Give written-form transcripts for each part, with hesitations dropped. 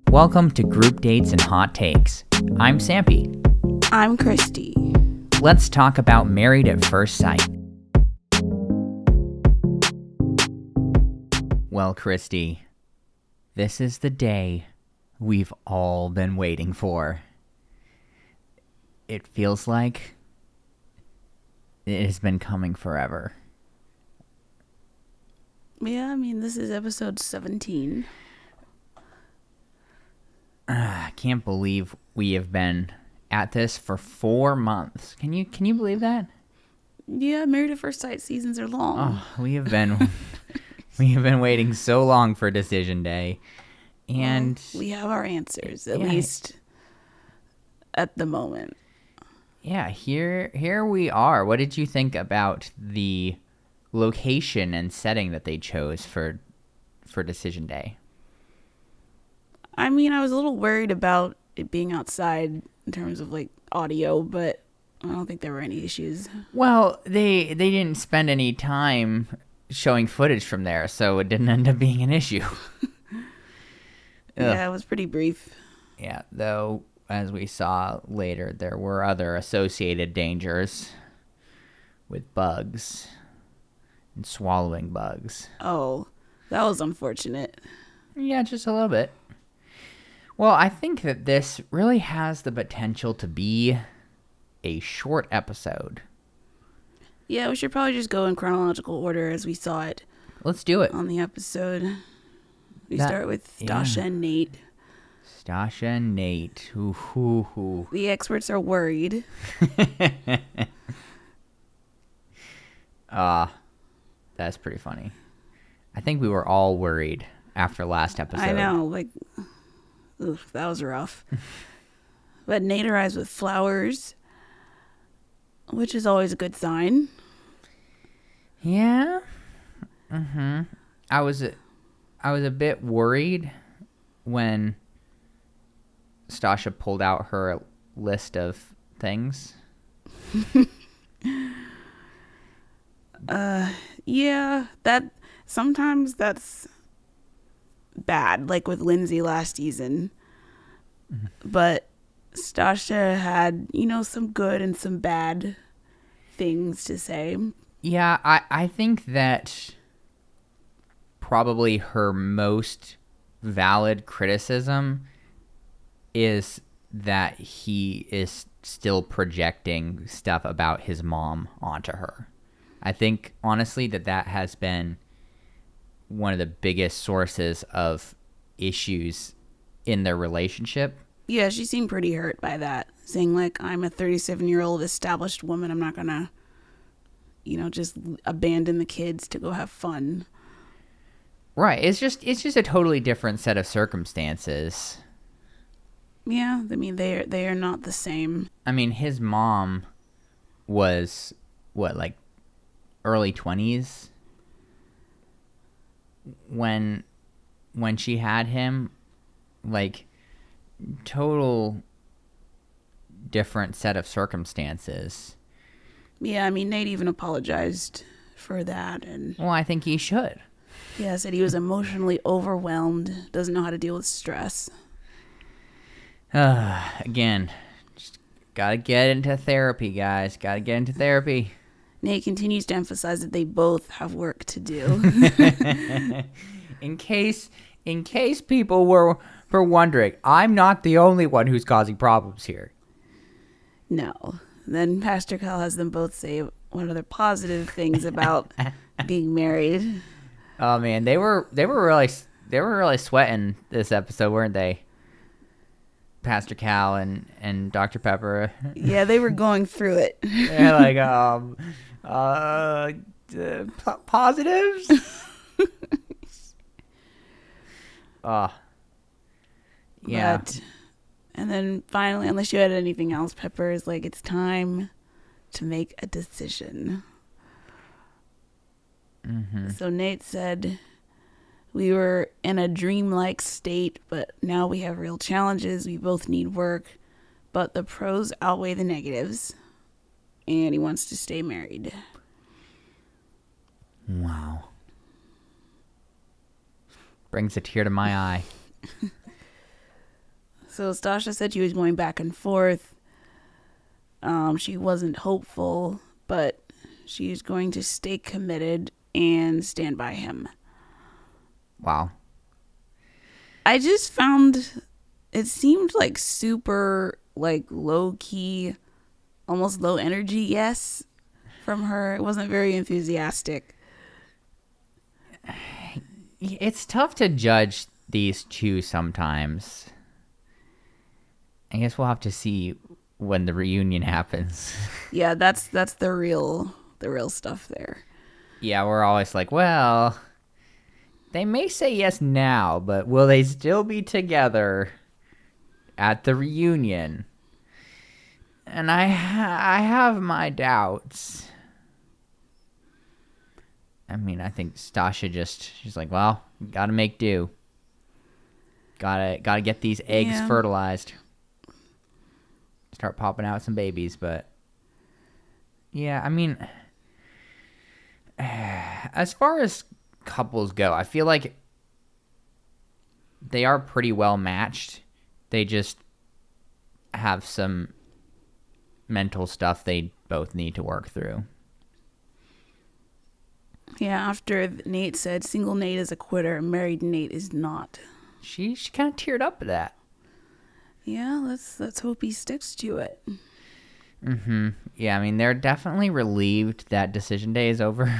Welcome to Group Dates and Hot Takes. I'm Sampy. I'm Christy. Let's talk about Married at First Sight. Well, Christy, this is the day we've all been waiting for. It feels like it has been coming forever. Yeah, I mean, this is episode 17. I can't believe we have been at this for 4 months. Can you believe that? Yeah, Married at First Sight seasons are long. Oh, we have been waiting so long for decision day. And well, we have our answers, at least at the moment. Yeah, here we are. What did you think about the location and setting that they chose for decision day? I mean, I was a little worried about it being outside in terms of like audio, but I don't think there were any issues. Well, they didn't spend any time showing footage from there, so it didn't end up being an issue. Yeah, it was pretty brief. Yeah, though, as we saw later, there were other associated dangers with bugs and swallowing bugs. Oh, that was unfortunate. Yeah, just a little bit. Well, I think that this really has the potential to be a short episode. Yeah, we should probably just go in chronological order as we saw it. Let's do it. On the episode. We start with Stasha and Nate. Stasha and Nate. Ooh. The experts are worried. That's pretty funny. I think we were all worried after last episode. I know, that was rough. But Nate arrives with flowers, which is always a good sign. Yeah. I was a bit worried when Stasha pulled out her list of things. Yeah, sometimes that's bad, like with Lindsay last season. But Stasha had, some good and some bad things to say. Yeah, I think that probably her most valid criticism is that he is still projecting stuff about his mom onto her. I think, honestly, that has been one of the biggest sources of issues in their relationship. Yeah, she seemed pretty hurt by that, saying, I'm a 37-year-old established woman. I'm not going to, just abandon the kids to go have fun. Right. It's just a totally different set of circumstances. Yeah, I mean, they are not the same. I mean, his mom was, early 20s when she had him. Total different set of circumstances. Yeah, I mean, Nate even apologized for that. Well, I think he should. Yeah, said he was emotionally overwhelmed, doesn't know how to deal with stress. Again, just gotta get into therapy, guys. Gotta get into therapy. Nate continues to emphasize that they both have work to do. In case people were wondering, I'm not the only one who's causing problems here. No. Then Pastor Cal has them both say what other positive things about being married. Oh man, they were really sweating this episode, weren't they? Pastor Cal and Dr. Pepper. Yeah, they were going through it. They're positives. Yeah. And then finally, unless you had anything else, Pepper is like, it's time to make a decision. So Nate said, we were in a dreamlike state, but now we have real challenges. We both need work, but the pros outweigh the negatives. And he wants to stay married. Wow. Brings a tear to my eye. So Stasha said she was going back and forth. She wasn't hopeful, but she's going to stay committed and stand by him. Wow. I just found it seemed like super like low key, almost low energy yes from her. It wasn't very enthusiastic. It's tough to judge these two sometimes. I guess we'll have to see when the reunion happens. Yeah, that's the real stuff there. Yeah, we're always like, well, they may say yes now, but will they still be together at the reunion? And I have my doubts. I mean, I think Stasha she's like, well, gotta make do. Gotta get these eggs fertilized. Start popping out some babies, but yeah, I mean, as far as couples go, I feel like they are pretty well matched. They just have some mental stuff they both need to work through. Yeah, after Nate said single Nate is a quitter, married Nate is not. She kind of teared up at that. Yeah, let's hope he sticks to it. Mm-hmm. Yeah, I mean, they're definitely relieved that decision day is over.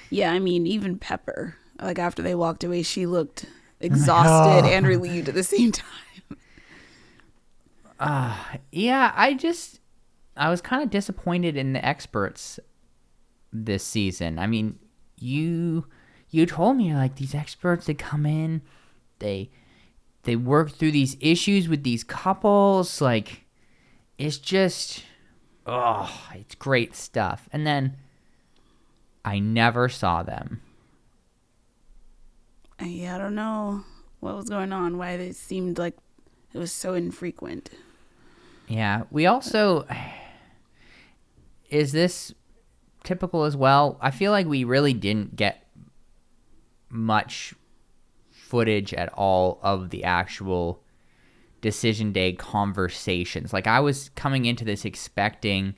Yeah, I mean, even Pepper, like after they walked away, she looked exhausted and relieved at the same time. Yeah, I was kind of disappointed in the experts this season. I mean, you told me like these experts, they come in, they work through these issues with these couples, like it's just it's great stuff. And then I never saw them. Yeah, I don't know what was going on, why it seemed like it was so infrequent. Yeah, we also, is this typical as well? I feel like we really didn't get much footage at all of the actual decision day conversations. Like I was coming into this expecting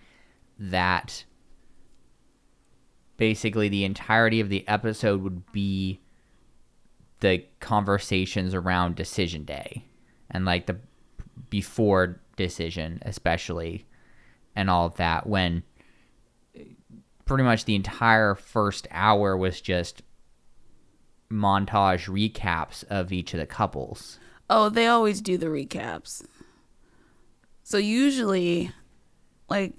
that basically the entirety of the episode would be the conversations around decision day and like the before decision especially and all of that, when pretty much the entire first hour was just montage recaps of each of the couples. Oh, they always do the recaps. So usually, like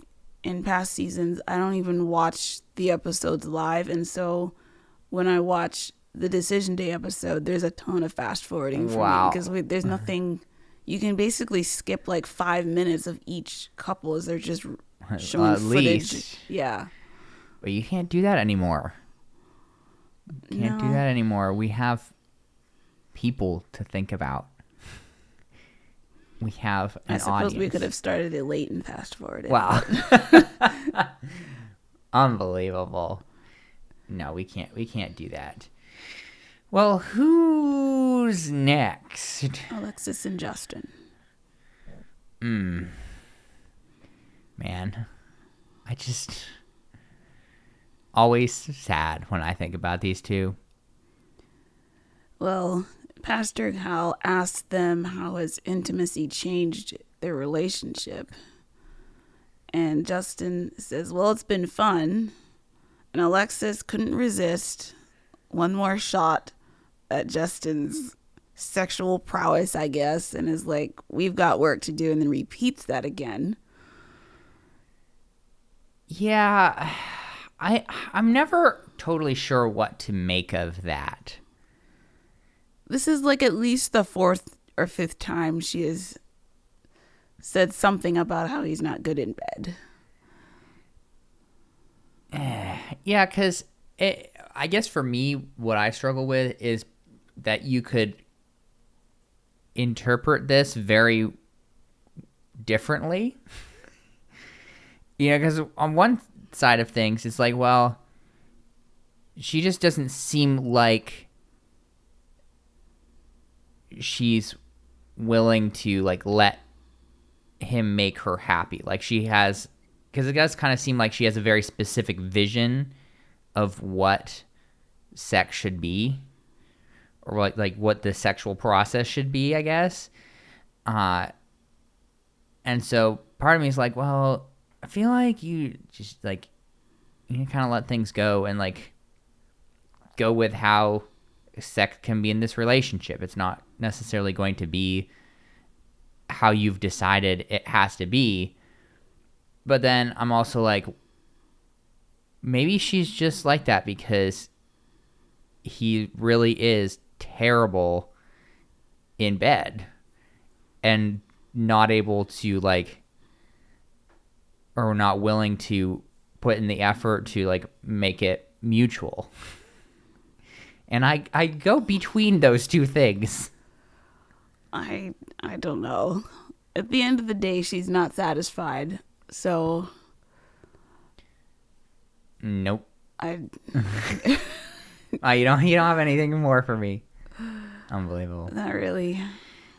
in past seasons, I don't even watch the episodes live, and so when I watch the decision day episode, there's a ton of fast forwarding for me because there's nothing. You can basically skip like 5 minutes of each couple as they're just showing at footage. Least. Yeah. But you can't do that anymore. Do that anymore. We have people to think about. We have an audience. I suppose we could have started it late and fast forwarded. Wow. Unbelievable. No, we can't do that. Well, who's next? Alexis and Justin. Man. I just always sad when I think about these two. Well, Pastor Hal asked them how his intimacy changed their relationship. And Justin says, well, it's been fun. And Alexis couldn't resist one more shot at Justin's sexual prowess, I guess, and is like, we've got work to do, and then repeats that again. Yeah, I'm never totally sure what to make of that. This is like at least the 4th or 5th time she has said something about how he's not good in bed. Yeah, because I guess for me, what I struggle with is that you could interpret this very differently. Because on one side of things, it's like, well, she just doesn't seem like she's willing to like let him make her happy. Like she has, because it does kind of seem like she has a very specific vision of what sex should be, or like what the sexual process should be, I guess. And so part of me is like, well, I feel like you just like you kind of let things go and like go with how sex can be in this relationship. It's not necessarily going to be how you've decided it has to be. But then I'm also like, maybe she's just like that because he really is terrible in bed and not able to like, or not willing to put in the effort to like make it mutual. And I go between those two things. I don't know. At the end of the day, she's not satisfied. So Nope. I You don't have anything more for me. Unbelievable. not really.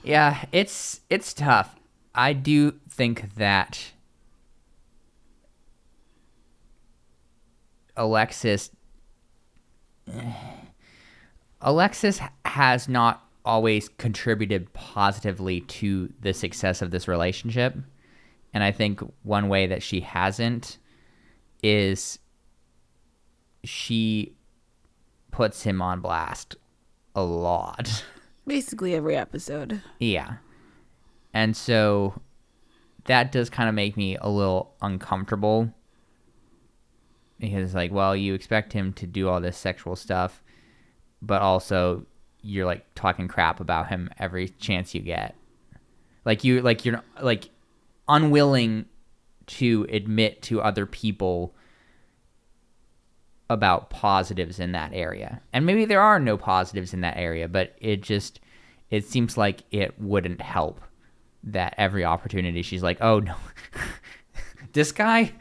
Yeah, it's tough. I do think that Alexis has not always contributed positively to the success of this relationship. And I think one way that she hasn't is she puts him on blast a lot. Basically every episode. Yeah. And so that does kind of make me a little uncomfortable. Because it's like, well, you expect him to do all this sexual stuff, but also you're like talking crap about him every chance you get. You're like unwilling to admit to other people about positives in that area. And maybe there are no positives in that area, but it seems like it wouldn't help that every opportunity she's like, oh no, this guy,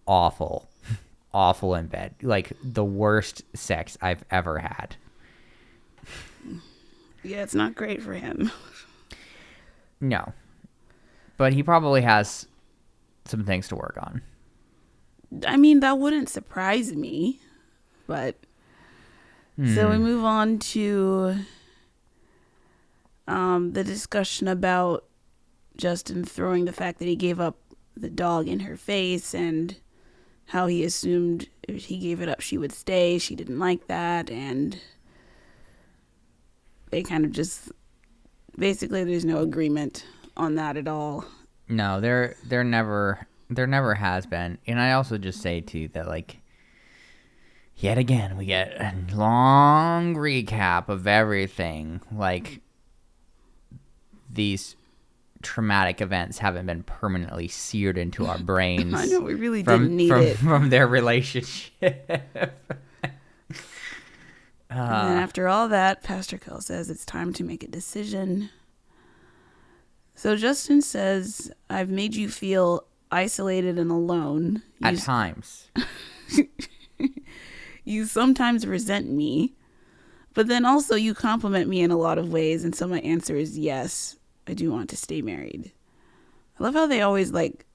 awful in bed. Like the worst sex I've ever had. Yeah, it's not great for him. No. But he probably has some things to work on. I mean, that wouldn't surprise me. But so we move on to the discussion about Justin throwing the fact that he gave up the dog in her face and how he assumed if he gave it up she would stay. She didn't like that, and they kind of just basically there's no agreement on that at all. No, there never has been. And I also just say too that like yet again we get a long recap of everything. Like these traumatic events haven't been permanently seared into our brains. I know, we really didn't need it. From their relationship. And then after all that, Pastor Kell says it's time to make a decision. So Justin says, I've made you feel isolated and alone. At times. You sometimes resent me, but then also you compliment me in a lot of ways. And so my answer is yes, I do want to stay married. I love how they always like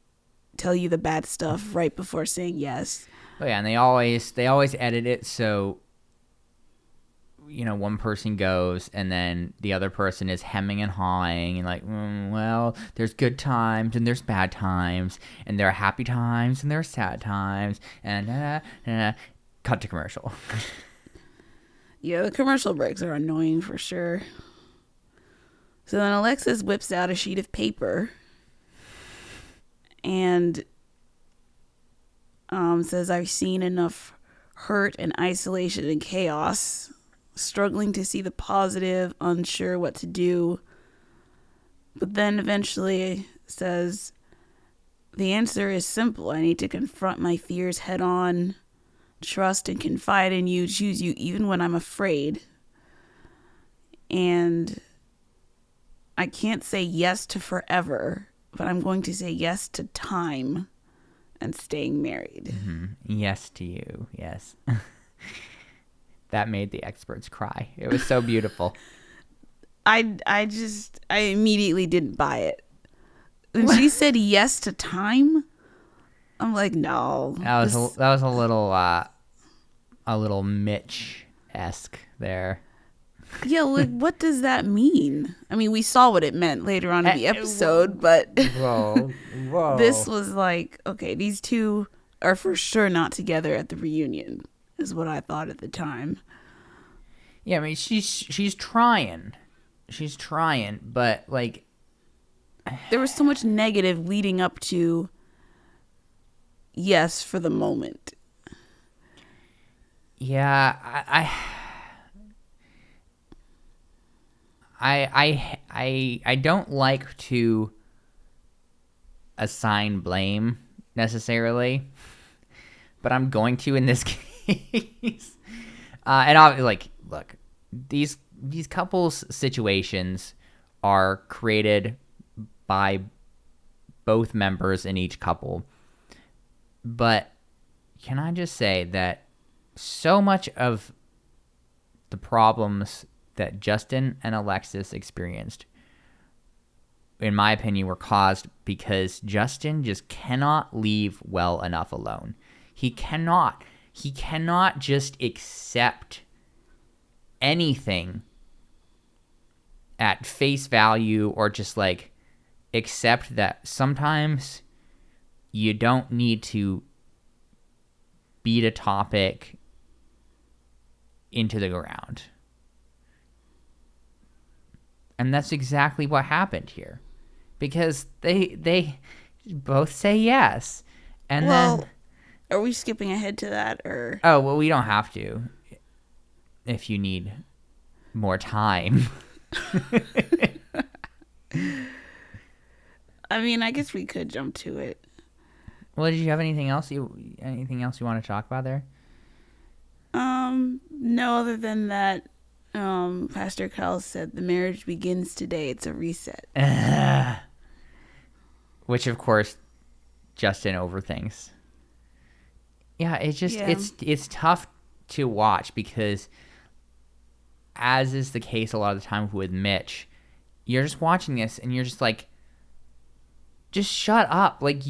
tell you the bad stuff right before saying yes. Oh yeah, and they always edit it so one person goes and then the other person is hemming and hawing and like, well, there's good times and there's bad times and there are happy times and there are sad times and cut to commercial. Yeah, the commercial breaks are annoying for sure. So then Alexis whips out a sheet of paper and says, I've seen enough hurt and isolation and chaos, struggling to see the positive, unsure what to do. But then eventually says, the answer is simple. I need to confront my fears head on, trust and confide in you, choose you even when I'm afraid. And I can't say yes to forever, but I'm going to say yes to time and staying married. Mm-hmm. Yes to you. Yes. That made the experts cry. It was so beautiful. I immediately didn't buy it. When she said yes to time, I'm like, no. That was a little Mitch-esque there. Yeah, like, what does that mean? I mean, we saw what it meant later on in the episode, but Whoa. this was like, okay, these two are for sure not together at the reunion, is what I thought at the time. Yeah, I mean, she's trying. She's trying, but, like... There was so much negative leading up to yes for the moment. Yeah, I don't like to assign blame necessarily, but I'm going to in this case. And obviously, like, look, these couples situations are created by both members in each couple. But can I just say that so much of the problems that Justin and Alexis experienced, in my opinion, were caused because Justin just cannot leave well enough alone. He cannot just accept anything at face value, or just like accept that sometimes you don't need to beat a topic into the ground. And that's exactly what happened here. Because they both say yes. And then... Are we skipping ahead to that, or... Oh, well, we don't have to. If you need more time. I mean, I guess we could jump to it. Well, did you have anything else you want to talk about there? No, other than that, Pastor Kyle said the marriage begins today. It's a reset. Which, of course, Justin overthinks. Yeah, it's tough to watch because, as is the case a lot of the time with Mitch, you're just watching this and you're just like, just shut up. Like,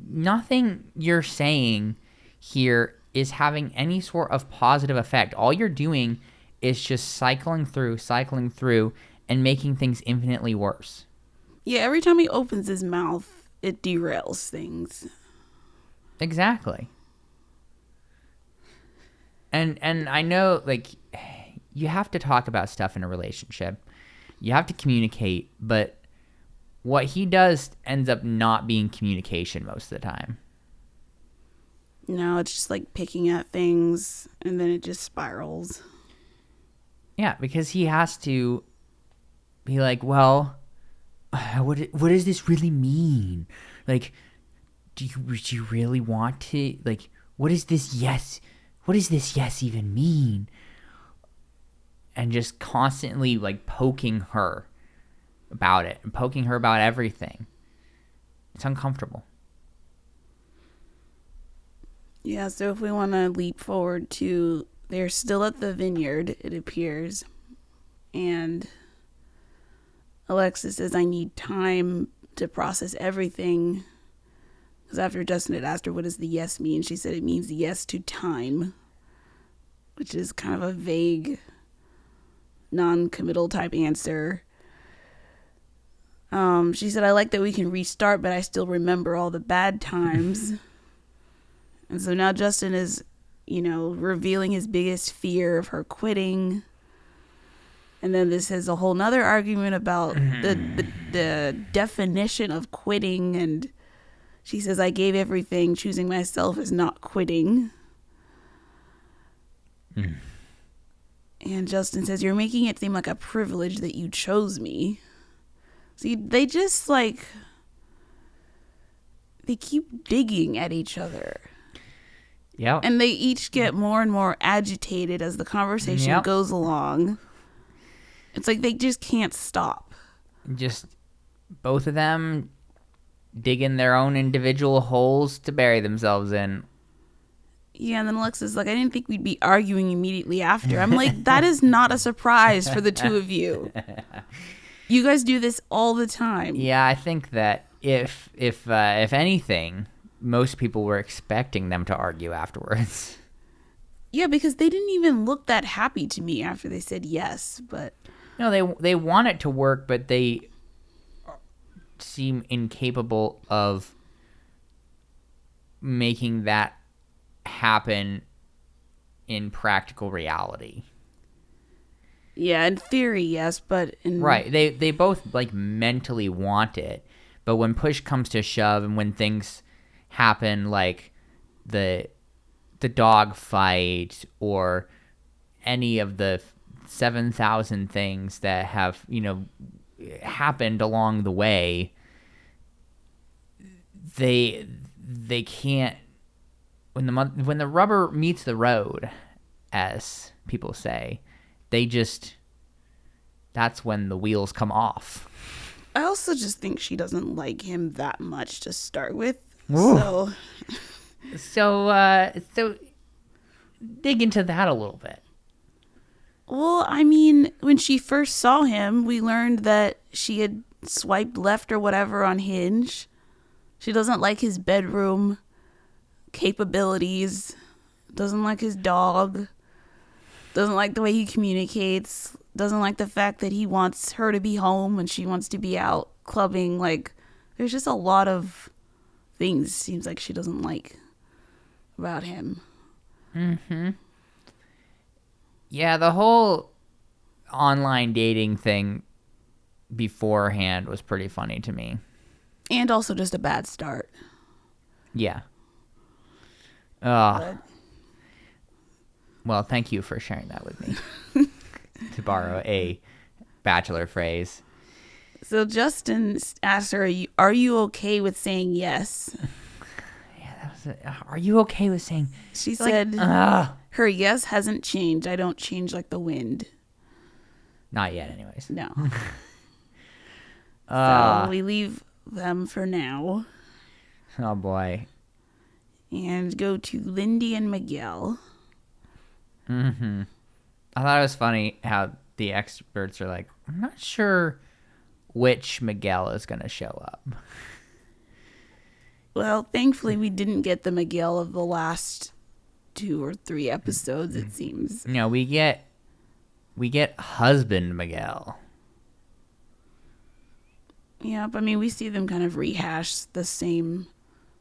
nothing you're saying here is having any sort of positive effect. All you're doing is just cycling through and making things infinitely worse. Yeah, every time he opens his mouth, it derails things. Exactly. And I know, like, you have to talk about stuff in a relationship. You have to communicate, but what he does ends up not being communication most of the time. No, it's just like picking at things, and then it just spirals. Yeah, because he has to be like, well, what does this really mean? Like, do you really want to, like, what is this yes even mean? And just constantly, like, poking her about it and poking her about everything. It's uncomfortable. Yeah, so if we want to leap forward to, they're still at the vineyard, it appears, and Alexis says, I need time to process everything, because after Justin had asked her, what does the yes mean, she said it means yes to time, which is kind of a vague, non-committal type answer. She said, I like that we can restart, but I still remember all the bad times. And so now Justin is, revealing his biggest fear of her quitting. And then this is a whole nother argument about the definition of quitting. And she says, I gave everything. Choosing myself is not quitting. And Justin says, you're making it seem like a privilege that you chose me. See, they just, like, they keep digging at each other. Yeah. And they each get more and more agitated as the conversation goes along. It's like they just can't stop. Just both of them digging their own individual holes to bury themselves in. Yeah, and then Alexa's like, I didn't think we'd be arguing immediately after. I'm like, that is not a surprise for the two of you. You guys do this all the time. Yeah, I think that if anything, most people were expecting them to argue afterwards. Yeah, because they didn't even look that happy to me after they said yes, but... No, they want it to work, but they seem incapable of making that happen in practical reality. Yeah, in theory, yes, but in... Right. They both, like, mentally want it, but when push comes to shove and when things happen, like the dog fight or any of the 7,000 things that have, happened along the way, they can't, when the rubber meets the road, as people say, that's when the wheels come off. I also just think she doesn't like him that much to start with. Ooh. So dig into that a little bit. Well, I mean, when she first saw him, we learned that she had swiped left or whatever on Hinge. She doesn't like his bedroom capabilities, doesn't like his dog, doesn't like the way he communicates, doesn't like the fact that he wants her to be home when she wants to be out clubbing. Like, there's just a lot of things seems like she doesn't like about him. Mm-hmm. Yeah, the whole online dating thing beforehand was pretty funny to me. And also just a bad start. Yeah. But... Well, thank you for sharing that with me, to borrow a bachelor phrase. So Justin asked her, are you okay with saying yes? Are you okay with saying... She said her yes hasn't changed. I don't change like the wind. Not yet, anyways. No. So we leave them for now. Oh, boy. And go to Lindy and Miguel. Mm-hmm. I thought it was funny how the experts are like, I'm not sure which Miguel is going to show up. Well, thankfully we didn't get the Miguel of the last 2 or 3 episodes, it seems. No, we get husband Miguel. Yep, I mean, we see them kind of rehash the same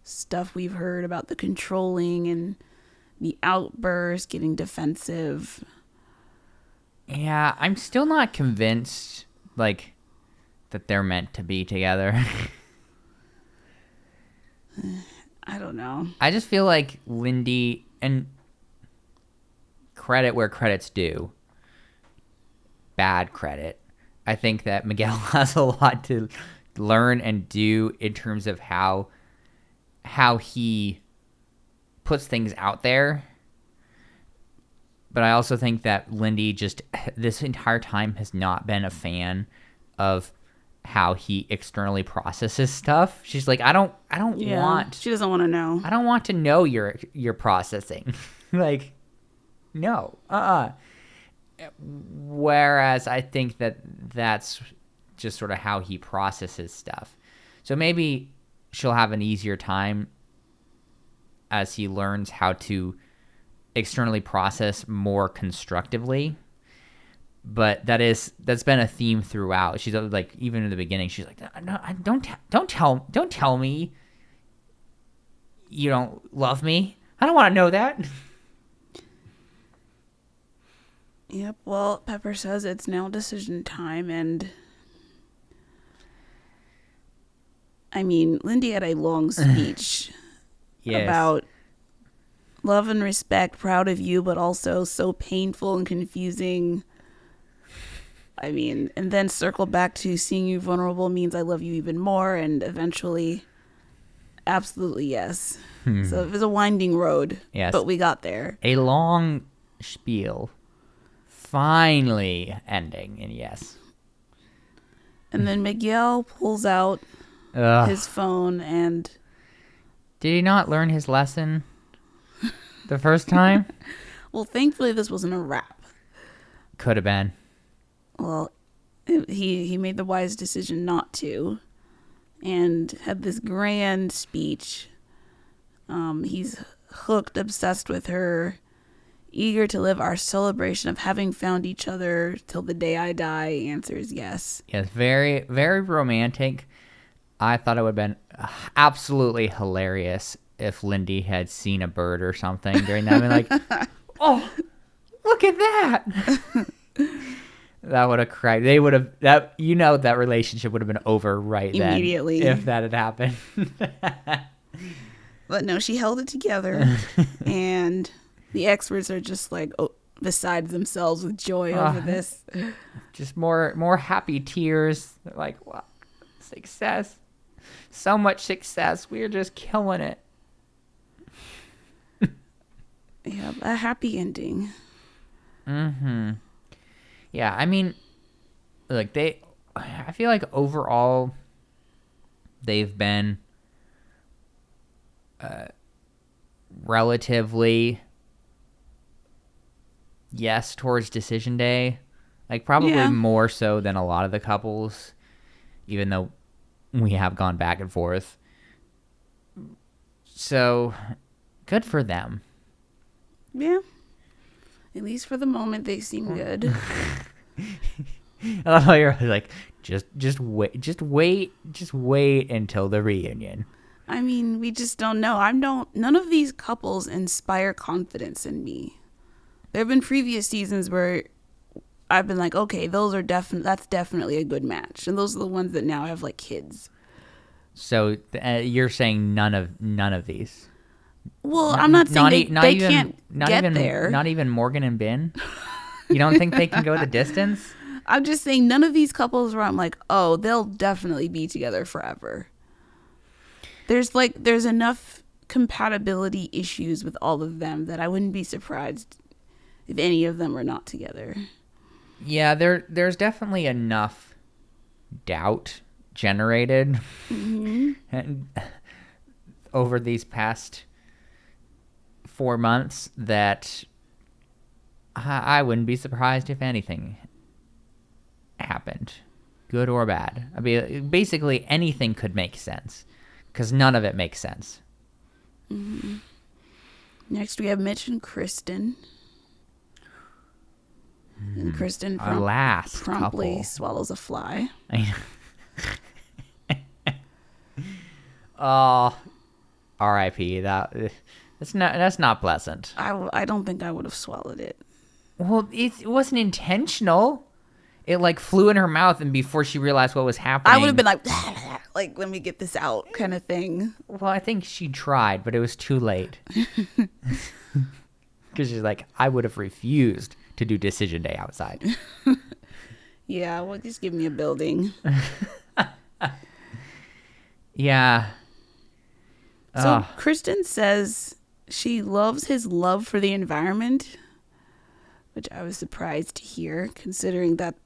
stuff we've heard about the controlling and the outburst, getting defensive. Yeah, I'm still not convinced, like, that they're meant to be together. I don't know. I just feel like Lindy, and credit where credit's due, bad credit, I think that Miguel has a lot to learn and do in terms of how he puts things out there. But I also think that Lindy just this entire time has not been a fan of how he externally processes stuff. She's like, I don't want. She doesn't want to know. I don't want to know your processing. Like, no. Whereas I think that that's just sort of how he processes stuff. So maybe she'll have an easier time as he learns how to externally process more constructively. But that's been a theme throughout. She's like, even in the beginning, she's like, no, don't tell me you don't love me. I don't want to know that. Yep. Well, Pepper says it's now decision time, and I mean, Lindy had a long speech Yes. about love and respect, proud of you, but also so painful and confusing. I mean, and then circle back to seeing you vulnerable means I love you even more, and eventually, absolutely yes. So it was a winding road, Yes. but we got there. A long spiel, finally ending in yes. And then Miguel pulls out his phone, and did he not learn his lesson the first time? Well, thankfully this wasn't a rap. Could have been. Well, he made the wise decision not to, and had this grand speech. He's hooked, obsessed with her, eager to live our celebration of having found each other till the day I die. Answer is yes. Yes, very, very romantic. I thought it would have been absolutely hilarious if Lindy had seen a bird or something during that. I mean, like, oh, look at that. That would have cried. They would have, that relationship would have been over right then. Immediately. If that had happened. But no, she held it together. And the experts are just like beside themselves with joy over this. Just more happy tears. They're like, wow, success. So much success. We're just killing it. Yeah, a happy ending. Mm-hmm. Yeah, I mean, like I feel like overall they've been relatively yes towards decision day. Like probably more so than a lot of the couples, even though we have gone back and forth. So good for them. Yeah. At least for the moment, they seem good. I love how you're like, just wait until the reunion. I mean, we just don't know. None of these couples inspire confidence in me. There have been previous seasons where I've been like, okay, that's definitely a good match, and those are the ones that now have like kids. So you're saying none of these. Well, I'm not saying they can't get there. Not even Morgan and Ben? You don't think they can go the distance? I'm just saying none of these couples where I'm like, oh, they'll definitely be together forever. There's enough compatibility issues with all of them that I wouldn't be surprised if any of them were not together. Yeah, there's definitely enough doubt generated and over these past 4 months that I wouldn't be surprised if anything happened, good or bad. I mean, basically anything could make sense because none of it makes sense. Mm-hmm. Next, we have Mitch and Kristen. And Kristen promptly couple swallows a fly. Oh, R.I.P. That's not pleasant. I don't think I would have swallowed it. Well, it wasn't intentional. It like flew in her mouth, and before she realized what was happening, I would have been like, let me get this out, kind of thing. Well, I think she tried, but it was too late. Because she's like, I would have refused to do decision day outside. Yeah, well, just give me a building. Yeah. So Kristen says she loves his love for the environment, which I was surprised to hear, considering that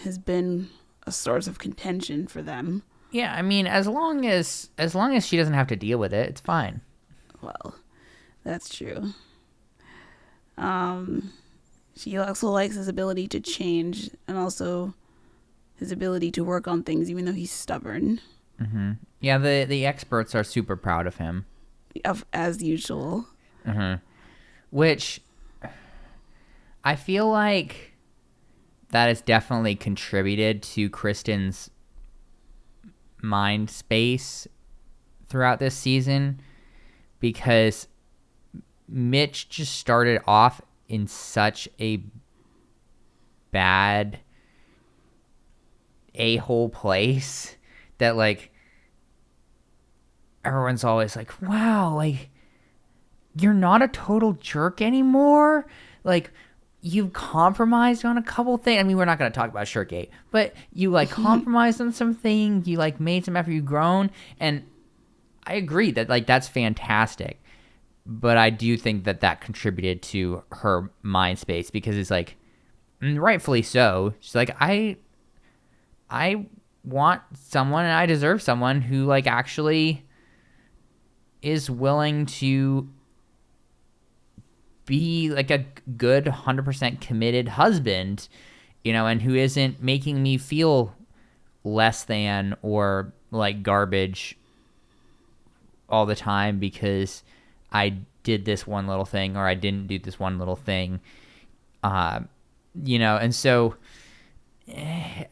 has been a source of contention for them. Yeah, I mean, as long as she doesn't have to deal with it, it's fine. Well, that's true. She also likes his ability to change and also his ability to work on things, even though he's stubborn. Mm-hmm. Yeah, the experts are super proud of him. As usual. Mm-hmm. Which I feel like that has definitely contributed to Kristen's mind space throughout this season, because Mitch just started off in such a bad a-hole place that like everyone's always like, wow, like you're not a total jerk anymore. Like you've compromised on a couple things. I mean, we're not going to talk about Shirtgate, but you like compromised on some things. You like made some effort. You've grown, and I agree that like that's fantastic. But I do think that contributed to her mind space, because it's like, rightfully so. She's like, I want someone, and I deserve someone who like actually is willing to be like a good 100% committed husband, and who isn't making me feel less than or like garbage all the time because I did this one little thing or I didn't do this one little thing. And so that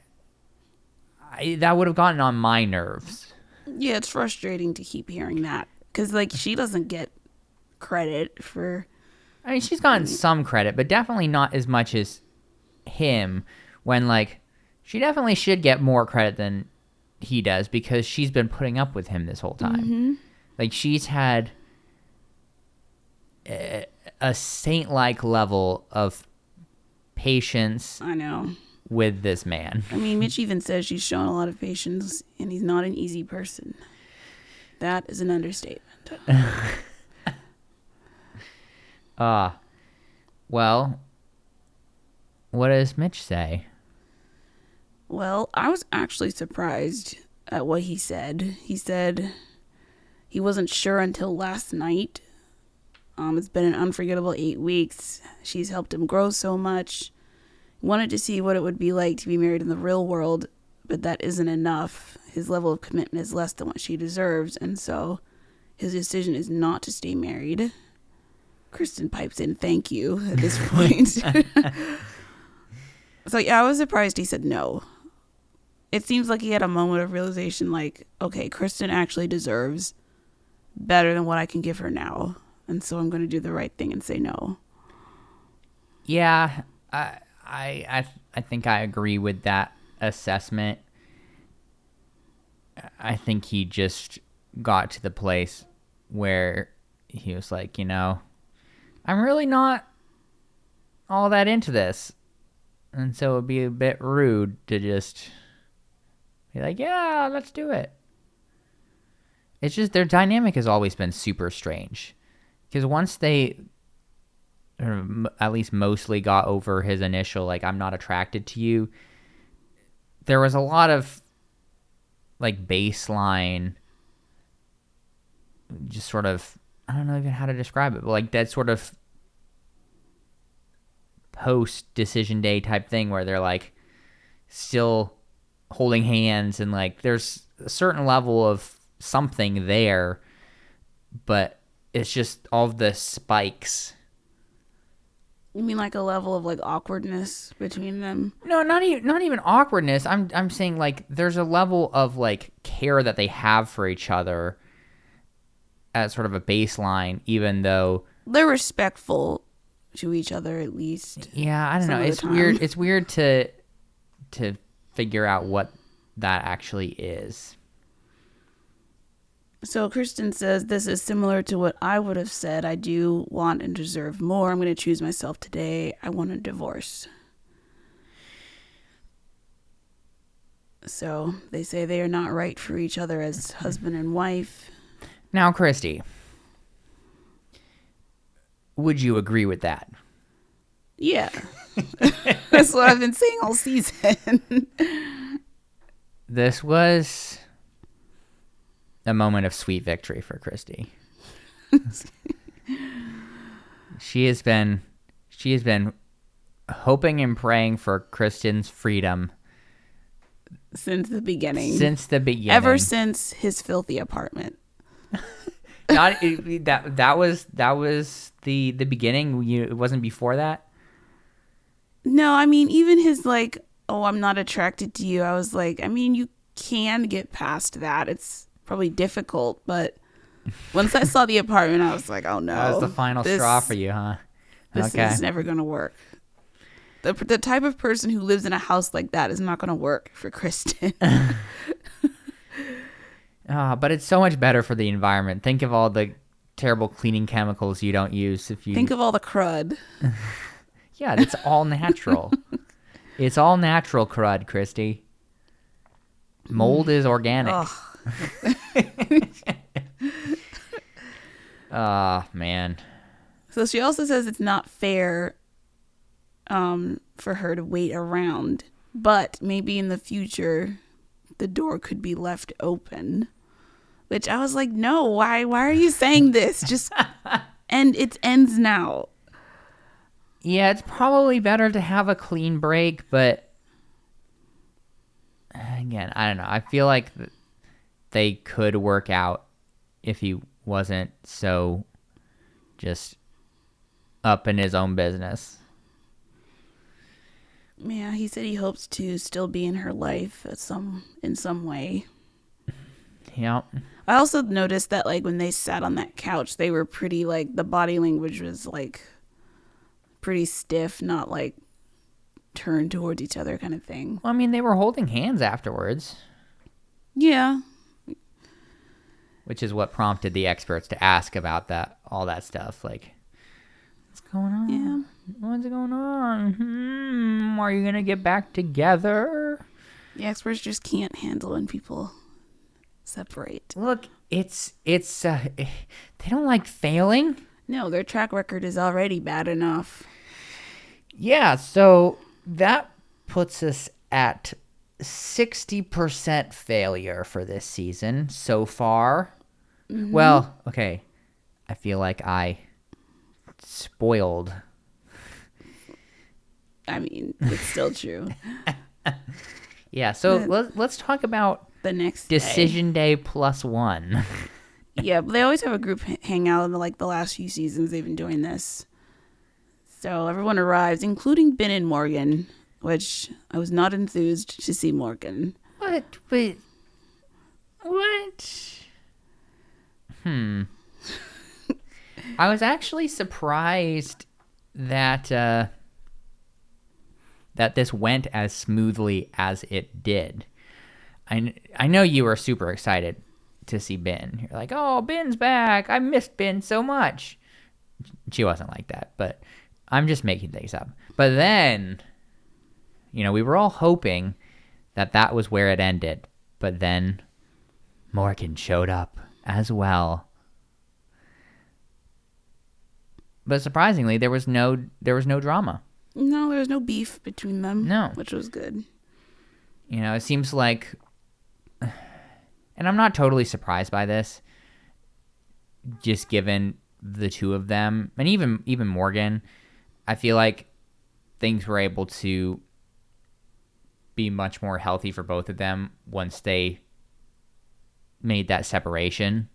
would have gotten on my nerves. Yeah, it's frustrating to keep hearing that because, like, she doesn't get credit for... I mean, she's gotten some credit, but definitely not as much as him when, like, she definitely should get more credit than he does because she's been putting up with him this whole time. Mm-hmm. Like, she's had a saint-like level of patience. I know. With this man. I mean, Mitch even says she's shown a lot of patience and he's not an easy person. That is an understatement. Well, what does Mitch say? Well, I was actually surprised at what he said. He said he wasn't sure until last night. It's been an unforgettable 8 weeks. She's helped him grow so much. Wanted to see what it would be like to be married in the real world, but that isn't enough. His level of commitment is less than what she deserves, and so his decision is not to stay married. Kristen pipes in, thank you, at this point. So yeah, I was surprised he said no. It seems like he had a moment of realization like, okay, Kristen actually deserves better than what I can give her now, and so I'm going to do the right thing and say no. Yeah, I think I agree with that assessment. I think he just got to the place where he was like, I'm really not all that into this. And so it would be a bit rude to just be like, yeah, let's do it. It's just their dynamic has always been super strange. Because once they... or at least mostly got over his initial, like, I'm not attracted to you, there was a lot of, like, baseline, just sort of, I don't know even how to describe it, but, like, that sort of post-decision day type thing where they're, like, still holding hands and, like, there's a certain level of something there, but it's just all of the spikes. You mean like a level of like awkwardness between them? No, not even awkwardness. I'm saying like there's a level of like care that they have for each other as sort of a baseline, even though they're respectful to each other at least. Yeah, I don't know. It's weird. It's weird to figure out what that actually is. So Kristen says, this is similar to what I would have said. I do want and deserve more. I'm going to choose myself today. I want a divorce. So they say they are not right for each other as husband and wife. Now, Christy, would you agree with that? Yeah. That's what I've been saying all season. This was a moment of sweet victory for Christy. She has been hoping and praying for Kristen's freedom since the beginning. Ever since his filthy apartment. That was the beginning. It wasn't before that. No, I mean even his like, oh, I'm not attracted to you. I was like, I mean, you can get past that. It's probably difficult, but once I saw the apartment, I was like, oh no. That was the final straw for you, huh? This is never going to work. The type of person who lives in a house like that is not going to work for Kristen. But it's so much better for the environment. Think of all the terrible cleaning chemicals you don't use. Think of all the crud. Yeah, it's all natural. It's all natural crud, Christy. Mold is organic. Oh, man. So she also says it's not fair for her to wait around, but maybe in the future the door could be left open. Which I was like, no, why are you saying this? Just and it ends now. Yeah, it's probably better to have a clean break, but again, I don't know. I feel like they could work out if he wasn't so just up in his own business. Yeah, he said he hopes to still be in her life in some way. Yeah. I also noticed that like when they sat on that couch, they were pretty like the body language was like pretty stiff, not like turned towards each other kind of thing. Well, I mean, they were holding hands afterwards. Yeah. Which is what prompted the experts to ask about all that stuff. Like, what's going on? Yeah. What's going on? Are you gonna get back together? The experts just can't handle when people separate. Look, it's they don't like failing. No, their track record is already bad enough. Yeah, so that puts us at 60% failure for this season so far. Mm-hmm. Well, okay. I feel like I spoiled. I mean, it's still true. Yeah, so let's talk about the next Decision Day +1. Yeah, but they always have a group hangout in the last few seasons they've been doing this. So everyone arrives, including Ben and Morgan, which I was not enthused to see Morgan. What? Wait. What? I was actually surprised that that this went as smoothly as it did. I know you were super excited to see Ben. You're like, oh, Ben's back. I missed Ben so much. She wasn't like that, but I'm just making things up. But then, we were all hoping that was where it ended. But then Morgan showed up as well. But surprisingly, there was no drama. No, there was no beef between them. No. Which was good. It seems like, and I'm not totally surprised by this, just given the two of them, and even Morgan, I feel like things were able to be much more healthy for both of them once they made that separation.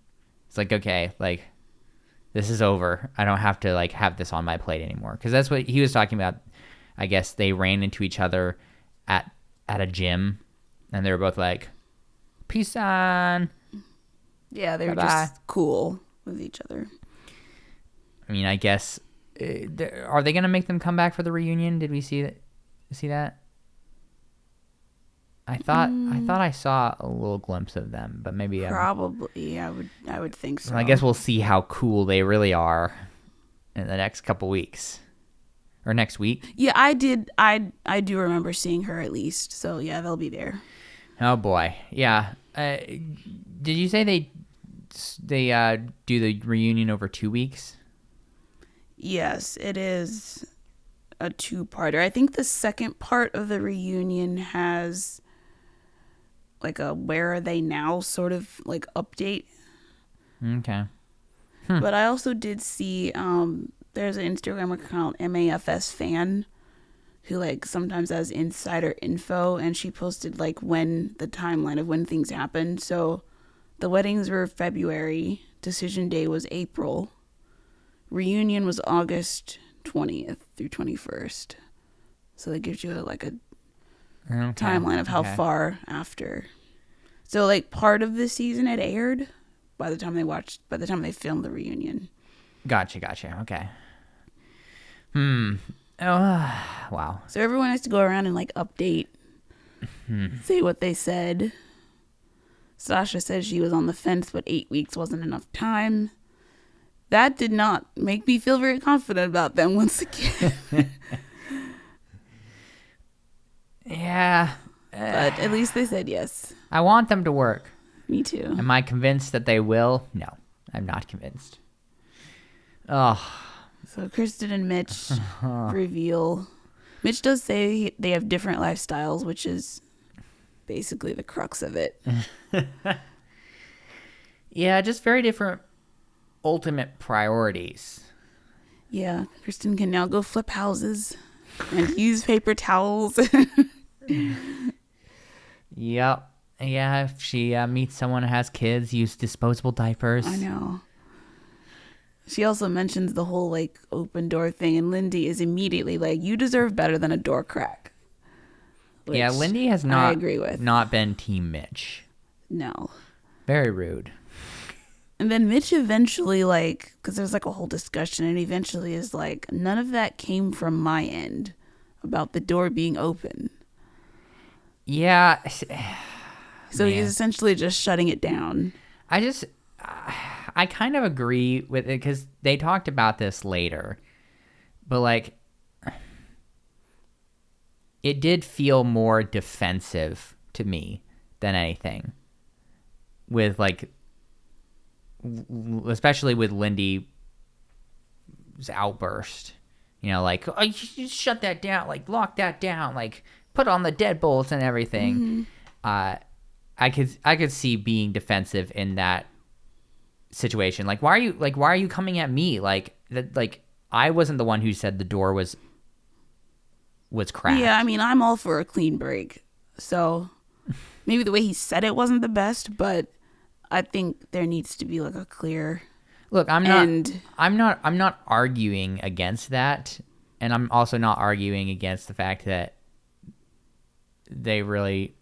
It's like, okay, like, this is over. I don't have to like have this on my plate anymore. Because that's what he was talking about. I guess they ran into each other at a gym, and they were both like, peace on. Yeah, they were just cool with each other. I mean, I guess, are they going to make them come back for the reunion? Did we see that? I thought I saw a little glimpse of them, but maybe probably I would think so. I guess we'll see how cool they really are in the next couple weeks or next week. Yeah, I do remember seeing her at least. So yeah, they'll be there. Oh boy, yeah. Did you say they do the reunion over 2 weeks? Yes, it is a 2-parter. I think the second part of the reunion has like a where are they now sort of like update. Okay. But I also did see there's an Instagram account, MAFS fan, who like sometimes has insider info, and she posted like when the timeline of when things happened. So the weddings were February, decision day was April, reunion was August 20th through 21st. So that gives you like a timeline of how far after. So like part of the season had aired by the time they filmed the reunion. Gotcha. Okay. Oh, wow. So everyone has to go around and like update, say what they said. Sasha says she was on the fence, but 8 weeks wasn't enough time. That did not make me feel very confident about them once again. Yeah. But at least they said yes. I want them to work. Me too. Am I convinced that they will? No, I'm not convinced. Oh. So Kristen and Mitch reveal. Mitch does say they have different lifestyles, which is basically the crux of it. Yeah, just very different ultimate priorities. Yeah, Kristen can now go flip houses and use paper towels. Yep. Yeah, if she meets someone who has kids, use disposable diapers. I know. She also mentions the whole like open door thing, and Lindy is immediately like, "You deserve better than a door crack." Yeah, Which Lindy has I agree with. not been Team Mitch. No. Very rude. And then Mitch eventually, like, because there's like a whole discussion, and eventually is like, none of that came from my end about the door being open. Yeah. So Man. he's essentially just shutting it down. I kind of agree with it because they talked about this later. But, like, it did feel more defensive to me than anything. With, like, especially with Lindy's outburst. You know, like, oh, you shut that down, like, lock that down, like, put on the deadbolts and everything. Mm-hmm. I could see being defensive in that situation. Like, why are you coming at me? Like I wasn't the one who said the door was cracked. Yeah, I mean, I'm all for a clean break. So maybe the way he said it wasn't the best, but I think there needs to be like a clear. Look, I'm not arguing against that, and I'm also not arguing against the fact that they really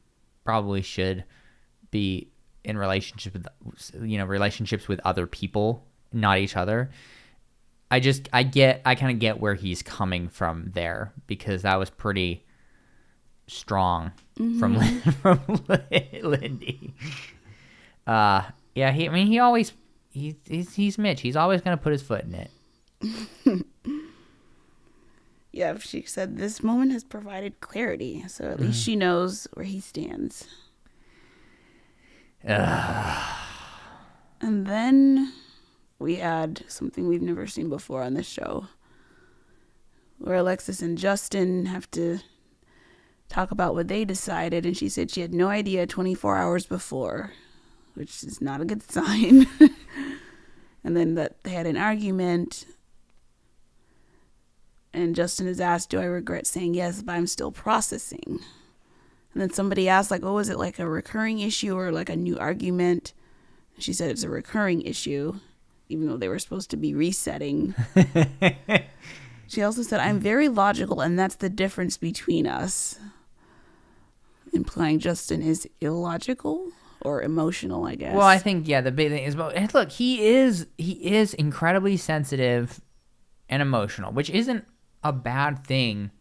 probably should be in relationships with other people, not each other. I kind of get where he's coming from there, because that was pretty strong from Lindy. Yeah, he's Mitch. He's always going to put his foot in it. Yeah, she said this moment has provided clarity, so at least she knows where he stands. And then we add something we've never seen before on this show, where Alexis and Justin have to talk about what they decided, and she said she had no idea 24 hours before, which is not a good sign. And then that they had an argument, and Justin is asked, do I regret saying yes, but I'm still processing. And then somebody asked, like, oh, was it like a recurring issue or like a new argument? And she said it's a recurring issue, even though they were supposed to be resetting. She also said, I'm very logical, and that's the difference between us. Implying Justin is illogical or emotional, I guess. Well, I think, yeah, the big thing is, look, he is incredibly sensitive and emotional, which isn't a bad thing.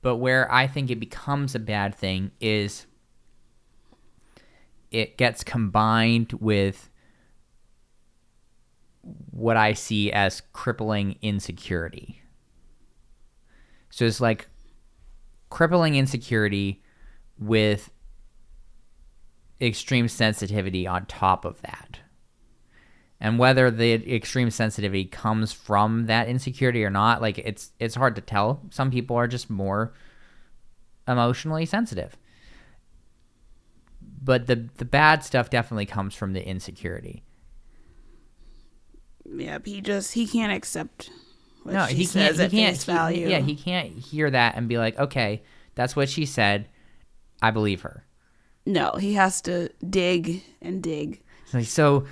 But where I think it becomes a bad thing is it gets combined with what I see as crippling insecurity. So it's like crippling insecurity with extreme sensitivity on top of that. And whether the extreme sensitivity comes from that insecurity or not, like it's hard to tell. Some people are just more emotionally sensitive. But the bad stuff definitely comes from the insecurity. Yeah, he can't accept what she says at face value. He can't hear that and be like, okay, that's what she said, I believe her. No, he has to dig and dig. So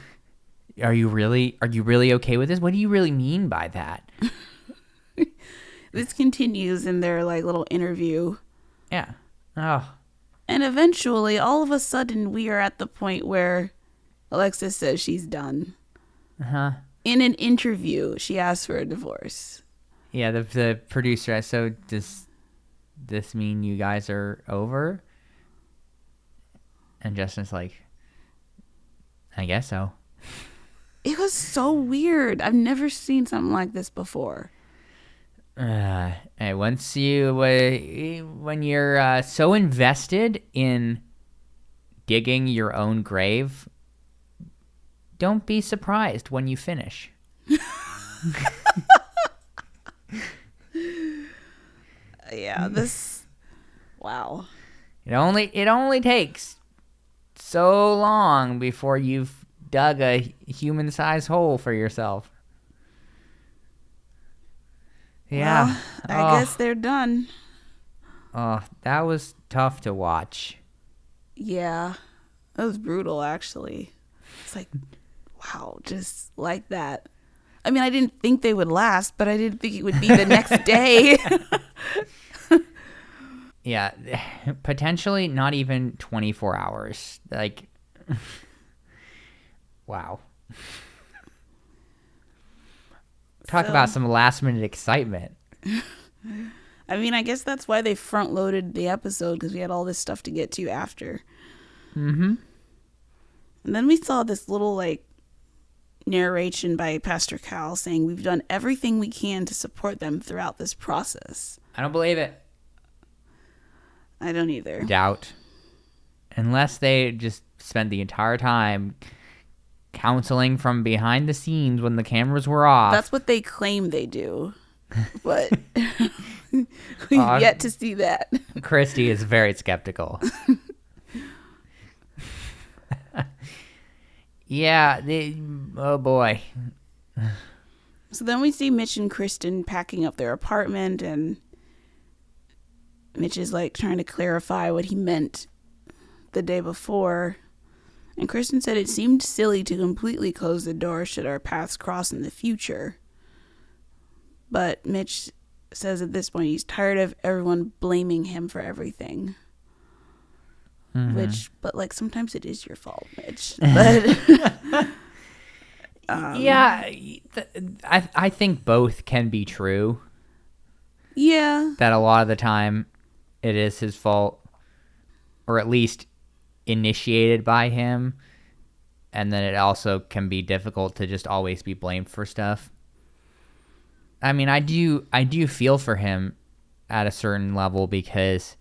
are you really okay with this? What do you really mean by that? This continues in their like little interview. Yeah. Oh. And eventually, all of a sudden, we are at the point where Alexis says she's done. Uh-huh. In an interview, she asks for a divorce. Yeah, the producer, so does this mean you guys are over? And Justin's like, I guess so. It was so weird. I've never seen something like this before. Hey, once when you're so invested in digging your own grave, don't be surprised when you finish. Yeah, wow. It only takes so long before you've dug a human-sized hole for yourself. Yeah. Well, I guess they're done. Oh, that was tough to watch. Yeah. That was brutal, actually. It's like, wow, just like that. I mean, I didn't think they would last, but I didn't think it would be the next day. Yeah, potentially not even 24 hours. Like, wow. Talk about some last minute excitement. I mean, I guess that's why they front loaded the episode, because we had all this stuff to get to after. Mm-hmm. And then we saw this little, like, narration by Pastor Cal saying we've done everything we can to support them throughout this process. I don't believe it. I don't either. Doubt. Unless they just spent the entire time counseling from behind the scenes when the cameras were off. That's what they claim they do. But we've yet to see that. Christy is very skeptical. Yeah, oh boy. So then we see Mitch and Kristen packing up their apartment, and Mitch is like trying to clarify what he meant the day before. And Kristen said it seemed silly to completely close the door should our paths cross in the future. But Mitch says at this point he's tired of everyone blaming him for everything. Mm-hmm. But like sometimes it is your fault, Mitch. But yeah, I think both can be true. Yeah. That a lot of the time it is his fault, or at least initiated by him, and then it also can be difficult to just always be blamed for stuff. I mean, I do feel for him at a certain level, because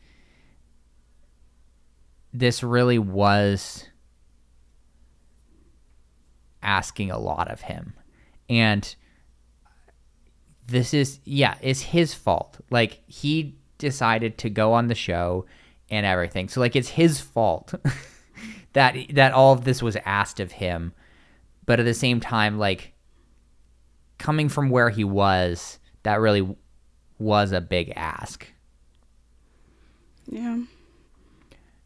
this really was asking a lot of him. And this is, it's his fault. Like, he decided to go on the show and everything. So, like, it's his fault that all of this was asked of him. But at the same time, like, coming from where he was, that really was a big ask. Yeah.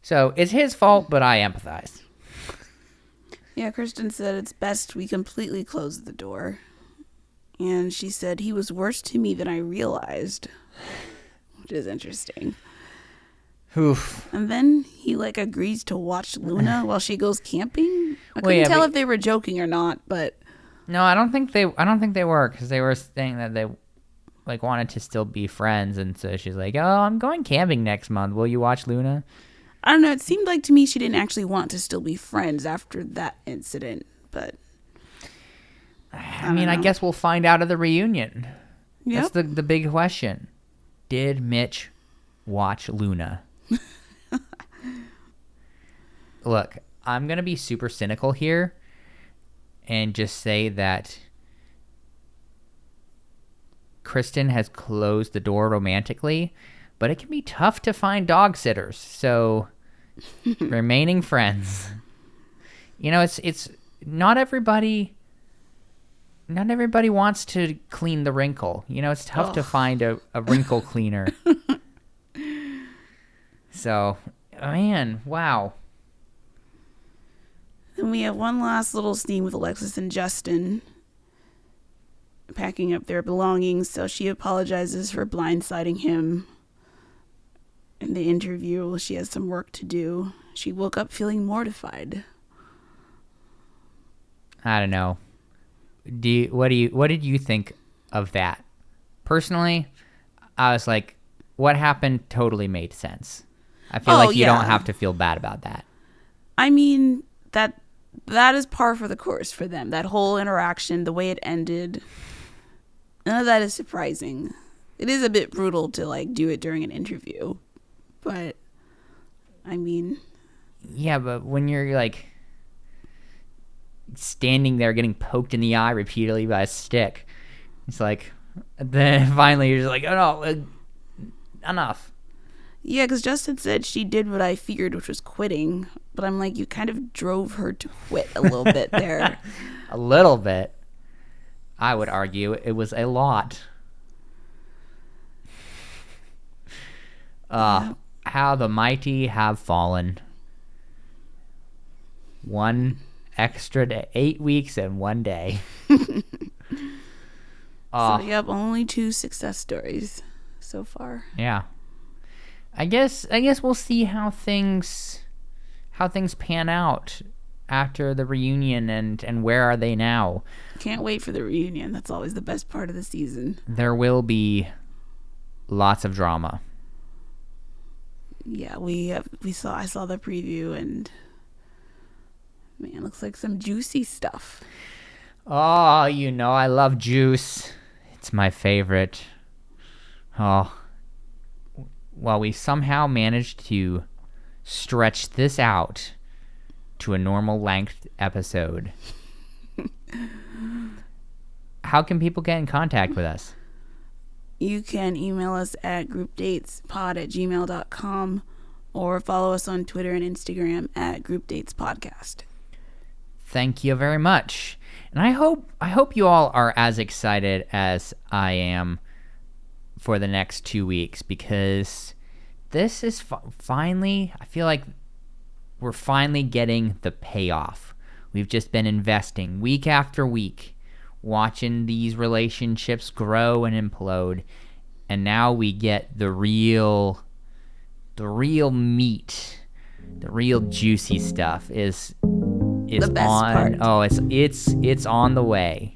So it's his fault, but I empathize. Yeah, Kristen said it's best we completely close the door. And she said he was worse to me than I realized, which is interesting. Oof. And then he like agrees to watch Luna while she goes camping. I couldn't tell if they were joking or not, but no, I don't think they were, because they were saying that they like wanted to still be friends, and so she's like, "Oh, I'm going camping next month. Will you watch Luna?" I don't know. It seemed like to me she didn't actually want to still be friends after that incident, but I mean, I guess we'll find out at the reunion. Yep. That's the big question. Did Mitch watch Luna? Look, I'm going to be super cynical here and just say that Kristen has closed the door romantically, but it can be tough to find dog sitters. So remaining friends. You know, it's not everybody wants to clean the wrinkle. You know, it's tough to find a wrinkle cleaner. So, man, wow. And we have one last little scene with Alexis and Justin packing up their belongings. So she apologizes for blindsiding him in the interview. She has some work to do. She woke up feeling mortified. I don't know. What did you think of that? Personally, I was like, what happened totally made sense. I feel like you don't have to feel bad about that. I mean, that is par for the course for them. That whole interaction, the way it ended, none of that is surprising. It is a bit brutal to like do it during an interview, but I mean, yeah, but when you're like standing there getting poked in the eye repeatedly by a stick, it's like, then finally you're just like, oh no, enough. Yeah, because Justin said she did what I feared, which was quitting. But I'm like, you kind of drove her to quit a little bit there. A little bit. I would argue it was a lot. Yeah. How the mighty have fallen. 1 extra day, 8 weeks and 1 day. So yep, only 2 success stories so far. Yeah. I guess we'll see how things pan out after the reunion, and where are they now. Can't wait for the reunion. That's always the best part of the season. There will be lots of drama. Yeah, I saw the preview, and man, looks like some juicy stuff. Oh, I love juice. It's my favorite. Oh. Well, we somehow managed to stretch this out to a normal length episode. How can people get in contact with us? You can email us at groupdatespod@gmail.com or follow us on Twitter and Instagram at groupdatespodcast. Thank you very much. And I hope you all are as excited as I am for the next 2 weeks, because this is finally, I feel like we're finally getting the payoff. We've just been investing week after week, watching these relationships grow and implode, and now we get the real meat, the real juicy stuff is the best on. part. Oh, it's on the way.